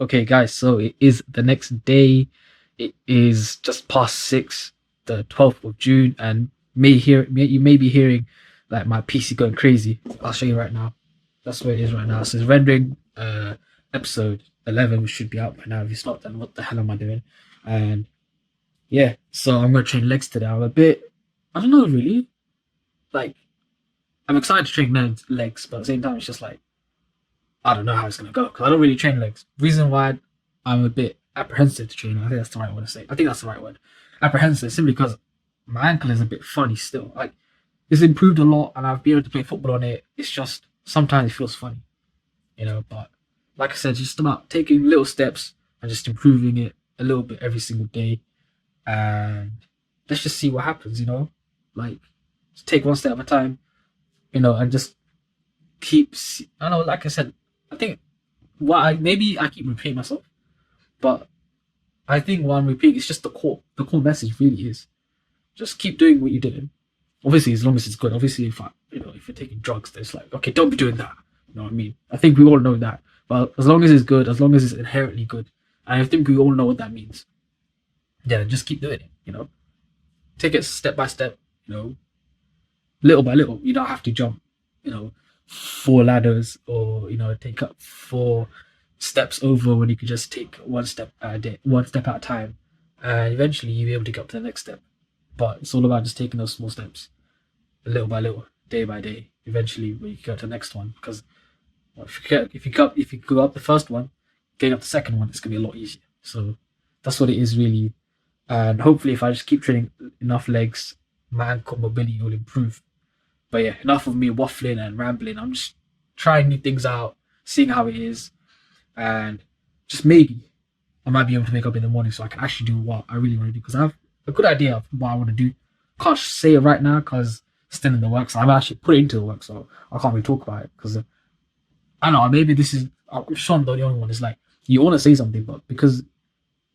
Okay, guys, so it is the next day. It is just past 6, the 12th of June, and you may be hearing like my PC going crazy. I'll show you right now. That's where it is right now. So it's rendering episode 11, which should be out by now. If it's not, then what the hell am I doing? And yeah, so I'm gonna train legs today. I don't know really. Like, I'm excited to train legs, but at the same time, it's just like I don't know how it's gonna go because I don't really train legs. Reason why I'm a bit apprehensive to train. I think that's the right word to say. I think that's the right word. Apprehensive simply because my ankle is a bit funny still. Like it's improved a lot, and I've been able to play football on it. It's just sometimes it feels funny, you know. But like I said, it's just about taking little steps and just improving it a little bit every single day, and let's just see what happens. You know, like just take one step at a time. You know, and just keep. I know, like I said, I think maybe I keep repeating myself, but I think what I'm repeating is just the core. The core message really is just keep doing what you're doing. Obviously, as long as it's good. Obviously, if you're taking drugs, then it's like, okay, don't be doing that. You know what I mean? I think we all know that. But as long as it's good, as long as it's inherently good, and I think we all know what that means. Yeah, just keep doing it. You know, take it step by step. You know, little by little. You don't have to jump. You know, 4 ladders, or take up 4 steps over when you could just take one step at a day, one step at a time, and eventually you'll be able to get up to the next step. But it's all about just taking those small steps, little by little, day by day. Eventually, when you get to the next one, because if you go up the first one, getting up the second one, it's gonna be a lot easier. So that's what it is really. And hopefully, if I just keep training enough legs, my ankle mobility will improve. But yeah, enough of me waffling and rambling. I'm just trying new things out, seeing how it is, and just maybe I might be able to wake up in the morning so I can actually do what I really want to do, because I have a good idea of what I want to do. Can't say it right now because it's still in the works. I'm actually put it into the work, so I can't really talk about it because I don't know. Maybe I'm sure I'm the only one. It's like you want to say something, but because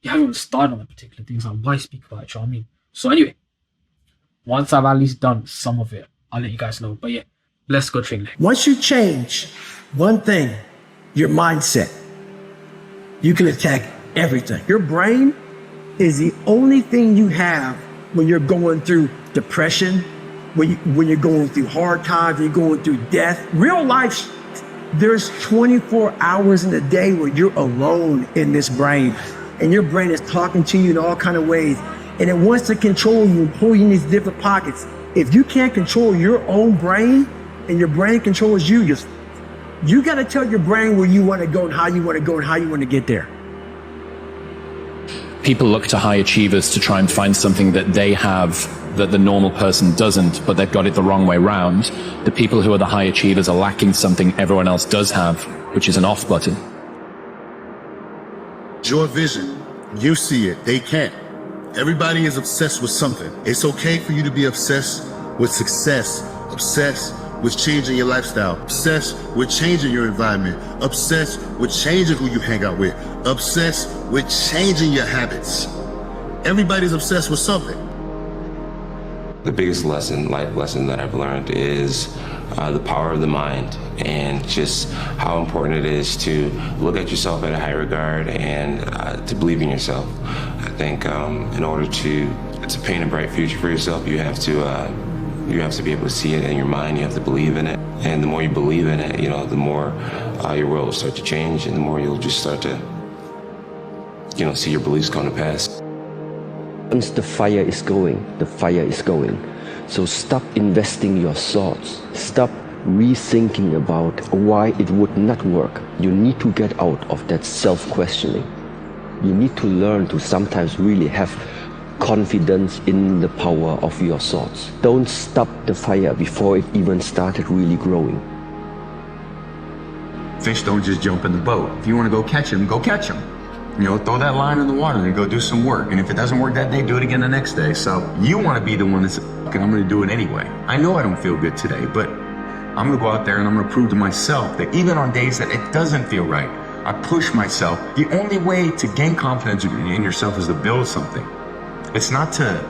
you haven't even started on a particular thing, it's like why speak about it? You know what I mean? So anyway, once I've at least done some of it, I'll let you guys know. But yeah, let's go train legs. Once you change one thing, your mindset, you can attack everything. Your brain is the only thing you have when you're going through depression, when you're going through hard times, when you're going through death. Real life, there's 24 hours in a day where you're alone in this brain, and your brain is talking to you in all kind of ways, and it wants to control you and pull you in these different pockets. If you can't control your own brain and your brain controls you, you got to tell your brain where you want to go and how you want to go and how you want to get there. People look to high achievers to try and find something that they have that the normal person doesn't, but they've got it the wrong way round. The people who are the high achievers are lacking something everyone else does have, which is an off button. Your vision, you see it, they can't. Everybody is obsessed with something. It's okay for you to be obsessed with success, obsessed with changing your lifestyle, obsessed with changing your environment, obsessed with changing who you hang out with, obsessed with changing your habits. Everybody's obsessed with something. The biggest life lesson that I've learned is the power of the mind, and just how important it is to look at yourself at a high regard and to believe in yourself. I think in order to paint a bright future for yourself, you have to be able to see it in your mind. You have to believe in it, and the more you believe in it, the more your world will start to change, and the more you'll just start to see your beliefs come to pass. Once the fire is going, the fire is going. So stop investing your thoughts. Stop rethinking about why it would not work. You need to get out of that self-questioning. You need to learn to sometimes really have confidence in the power of your thoughts. Don't stop the fire before it even started really growing. Fish don't just jump in the boat. If you want to go catch them, go catch them. Throw that line in the water and go do some work. And if it doesn't work that day, do it again the next day. So you want to be the one that's and I'm going to do it anyway. I know I don't feel good today, but I'm going to go out there and I'm going to prove to myself that even on days that it doesn't feel right, I push myself. The only way to gain confidence in yourself is to build something. It's not to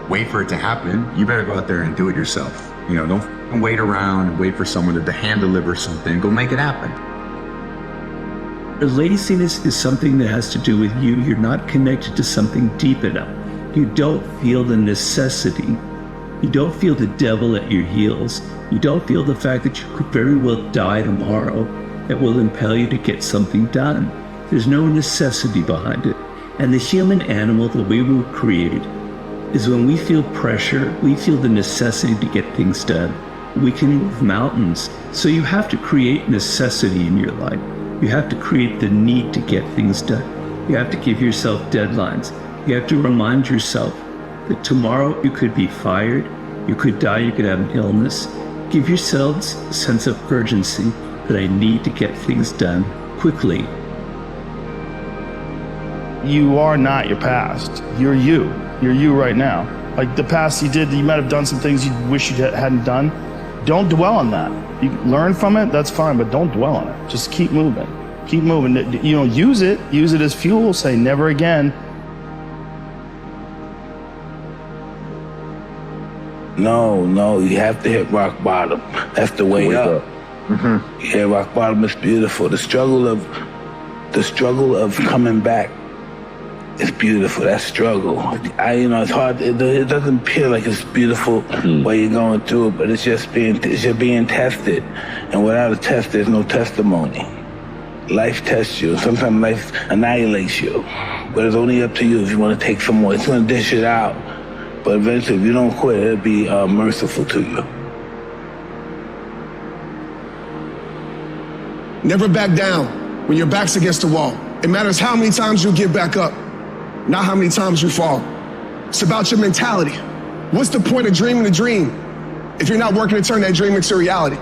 wait for it to happen. You better go out there and do it yourself. Don't wait around and wait for someone to hand deliver something. Go make it happen. Laziness is something that has to do with you. You're not connected to something deep enough. You don't feel the necessity. You don't feel the devil at your heels. You don't feel the fact that you could very well die tomorrow that will impel you to get something done. There's no necessity behind it. And the human animal, the way we were created, is when we feel pressure, we feel the necessity to get things done. We can move mountains. So you have to create necessity in your life. You have to create the need to get things done. You have to give yourself deadlines. You have to remind yourself that tomorrow you could be fired, you could die, you could have an illness. Give yourselves a sense of urgency that I need to get things done quickly. You are not your past. You're you. You're you right now. Like the past you did, you might have done some things you wish you hadn't done. Don't dwell on that. You learn from it, that's fine, but don't dwell on it. Just keep moving. Keep moving. You know, use it as fuel. Say never again. No, you have to hit rock bottom. That's the way up. Mm-hmm. Yeah, rock bottom is beautiful. The struggle of coming back is beautiful. That struggle. It's hard. It doesn't appear like it's beautiful while you're going through it, but it's just being tested. And without a test, there's no testimony. Life tests you. Sometimes life annihilates you. But it's only up to you if you want to take some more. It's going to dish it out. But eventually, if you don't quit, it'll be merciful to you. Never back down when your back's against the wall. It matters how many times you get back up, not how many times you fall. It's about your mentality. What's the point of dreaming a dream if you're not working to turn that dream into reality?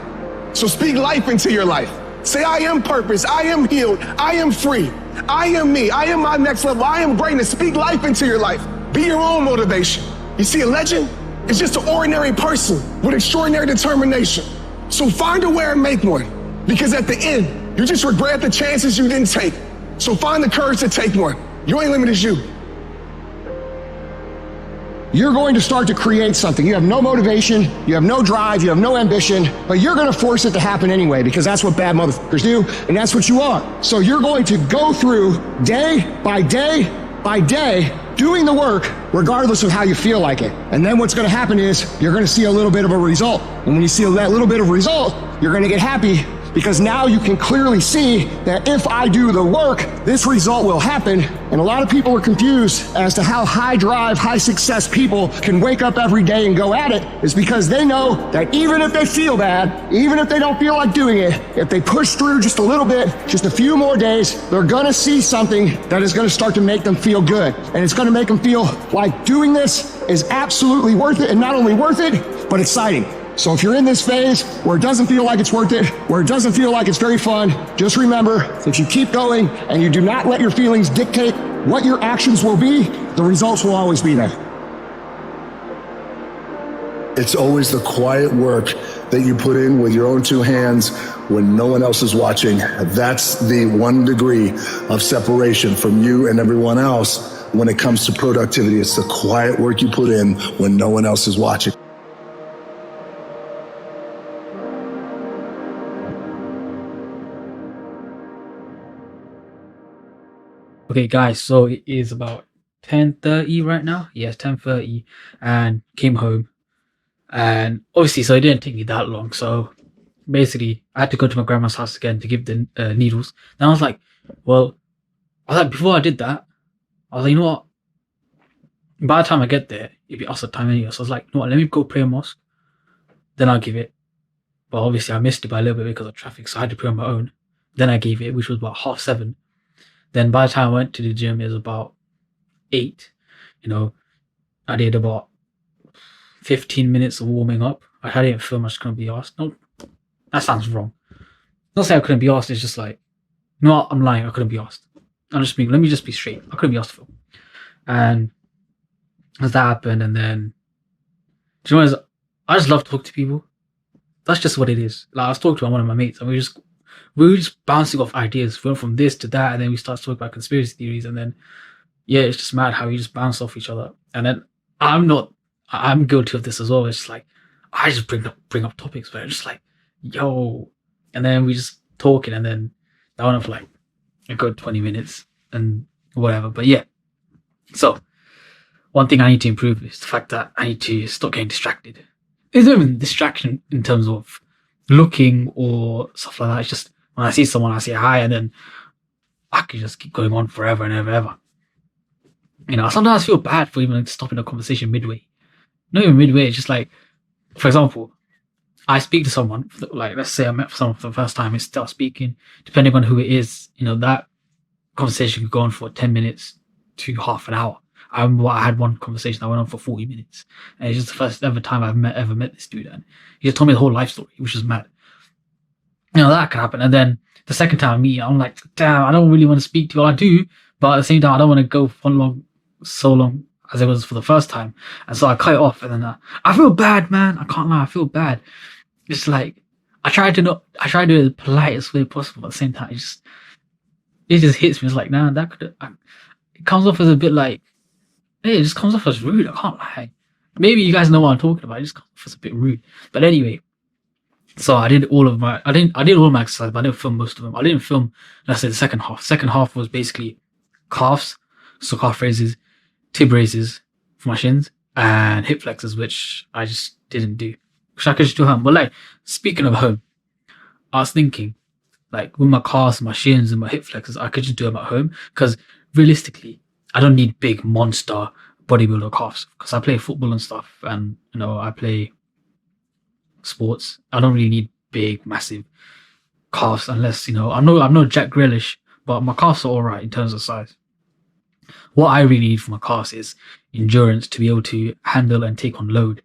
So speak life into your life. Say, I am purpose, I am healed, I am free, I am me, I am my next level, I am greatness. Speak life into your life. Be your own motivation. You see, a legend is just an ordinary person with extraordinary determination. So find a way and make one, because at the end, you just regret the chances you didn't take. So find the courage to take one. Your only limit is you. You're going to start to create something. You have no motivation, you have no drive, you have no ambition, but you're going to force it to happen anyway, because that's what bad motherfuckers do, and that's what you are. So you're going to go through day by day by day, doing the work regardless of how you feel like it. And then what's going to happen is you're going to see a little bit of a result. And when you see that little bit of result, you're going to get happy, because now you can clearly see that if I do the work, this result will happen. And a lot of people are confused as to how high drive, high success people can wake up every day and go at it. Is because they know that even if they feel bad, even if they don't feel like doing it, if they push through just a little bit, just a few more days, they're gonna see something that is gonna start to make them feel good. And it's gonna make them feel like doing this is absolutely worth it, and not only worth it, but exciting. So if you're in this phase where it doesn't feel like it's worth it, where it doesn't feel like it's very fun, just remember, if you keep going and you do not let your feelings dictate what your actions will be, the results will always be there. It's always the quiet work that you put in with your own two hands when no one else is watching. That's the 1 degree of separation from you and everyone else when it comes to productivity. It's the quiet work you put in when no one else is watching. Okay, guys, so it is about 10:30 right now. Yes, 10:30, and came home. And obviously, so it didn't take me that long. So basically, I had to go to my grandma's house again to give the needles. Then I was like, before I did that, I was like, you know what? By the time I get there, it'll be also time anyway. So I was like, you know what? Let me go pray a mosque. Then I'll give it. But obviously, I missed it by a little bit because of traffic, so I had to pray on my own. Then I gave it, which was about 7:30. Then by the time I went to the gym, it was about 8. You know, I did about 15 minutes of warming up. I didn't feel much couldn't be asked. No, that sounds wrong. Not saying I couldn't be asked, it's just like, you know what, I'm lying, I couldn't be asked. Let me just be straight. I couldn't be asked to film. And as that happened, and then, do you know what, I just love to talk to people. That's just what it is. Like, I was talking to one of my mates, and we were just bouncing off ideas. We went from this to that, and then we started talking about conspiracy theories, and then, yeah, it's just mad how we just bounce off each other. And then I'm guilty of this as well. It's just like, I just bring up topics where it's just like, yo, and then we just talking, and then that went on for like a good 20 minutes and whatever. But yeah, so one thing I need to improve is the fact that I need to stop getting distracted. It's not even distraction in terms of looking or stuff like that. It's just when I see someone, I say hi, and then I could just keep going on forever and ever. Sometimes I feel bad for even stopping a conversation midway. Not even midway, it's just like, for example, I speak to someone, like let's say I met someone for the first time, I start speaking, depending on who it is, that conversation could go on for 10 minutes to half an hour. I remember I had one conversation that went on for 40 minutes. And it's just the first ever time I've ever met this dude. And he just told me the whole life story, which is mad. That could happen. And then the second time I meet, I'm like, damn, I don't really want to speak to you. Well, I do, but at the same time, I don't want to go for so long as it was for the first time. And so I cut it off. And then I feel bad, man. I can't lie. I feel bad. It's like, I try to do it the politest way possible. At the same time, it just hits me. It's like, nah, it comes off as a bit like, it just comes off as rude. I can't lie. Maybe you guys know what I'm talking about. It just comes off as a bit rude. But anyway, so I did all of my exercise, but I didn't film most of them. I didn't film, let's say, the second half. Second half was basically calves, so calf raises, tib raises for my shins, and hip flexors, which I just didn't do. Which I could just do at home. But like, speaking of home, I was thinking, like, with my calves, my shins, and my hip flexors, I could just do them at home. Because realistically, I don't need big monster bodybuilder calves. Because I play football and stuff, and I play sports. I don't really need big, massive calves unless I'm no Jack Grealish, but my calves are alright in terms of size. What I really need for my calves is endurance to be able to handle and take on load,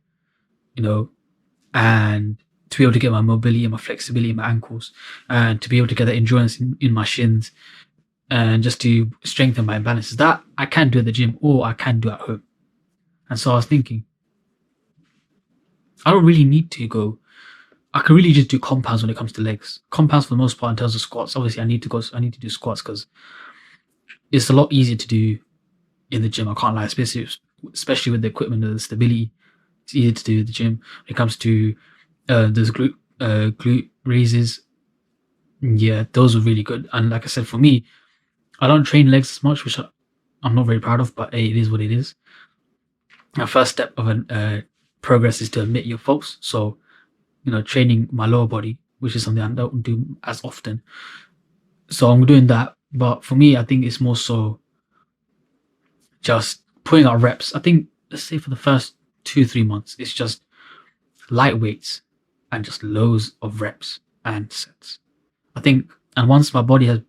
and to be able to get my mobility and my flexibility in my ankles, and to be able to get that endurance in my shins, and just to strengthen my imbalances. That I can do at the gym, or I can do at home. And so I was thinking, I don't really need to go. I can really just do compounds when it comes to legs. Compounds for the most part in terms of squats. Obviously, I need to do squats because it's a lot easier to do in the gym. I can't lie, especially with the equipment and the stability. It's easier to do at the gym. When it comes to those glute raises, yeah, those are really good. And like I said, for me, I don't train legs as much, which I'm not very proud of, but hey, it is what it is. The first step of progress is to admit your faults. So, training my lower body, which is something I don't do as often. So I'm doing that. But for me, I think it's more so just putting out reps. I think, let's say for the first 2-3 months, it's just light weights and just loads of reps and sets. I think, and once my body has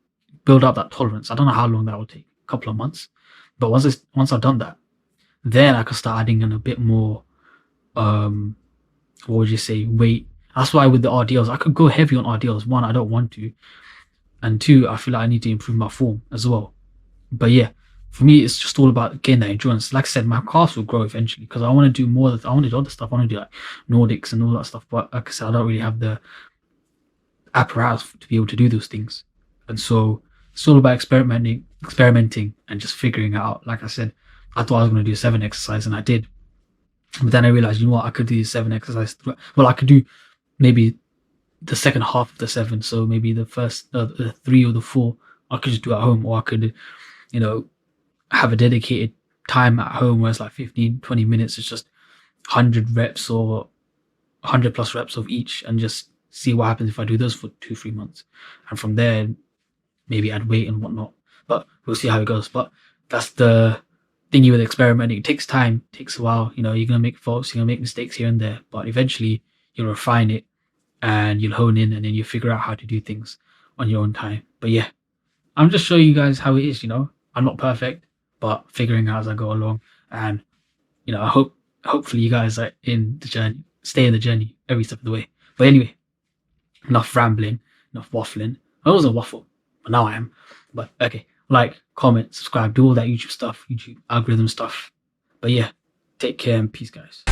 built up that tolerance, I don't know how long that will take, a couple of months. But once I've done that, then I can start adding in a bit more, what would you say, weight. That's why with the RDLs, I could go heavy on RDLs. One, I don't want to. And two, I feel like I need to improve my form as well. But yeah, for me, it's just all about getting that endurance. Like I said, my calves will grow eventually because I want to do more. I want to do other stuff. I want to do like Nordics and all that stuff. But like I said, I don't really have the apparatus to be able to do those things. And so it's all about experimenting and just figuring it out. Like I said, I thought I was going to do 7 exercise and I did. But then I realized, I could do 7 exercises. Well, I could do maybe the second half of the 7. So maybe the first the 3 or the 4, I could just do at home. Or I could, have a dedicated time at home where it's like 15-20 minutes. It's just 100 reps or 100 plus reps of each, and just see what happens if I do those for 2-3 months. And from there, maybe add weight and whatnot. But we'll see how it goes. But that's the thingy with experimenting. It takes time, takes a while. You're going to make faults, you're going to make mistakes here and there. But eventually, you'll refine it and you'll hone in, and then you'll figure out how to do things on your own time. But yeah, I'm just showing you guys how it is. I'm not perfect, but figuring out as I go along. And, I hopefully you guys are in the journey, stay in the journey every step of the way. But anyway, enough rambling, enough waffling. I wasn't waffle, but now I am. But okay, like, comment, subscribe, do all that YouTube stuff, YouTube algorithm stuff. But yeah, take care and peace, guys.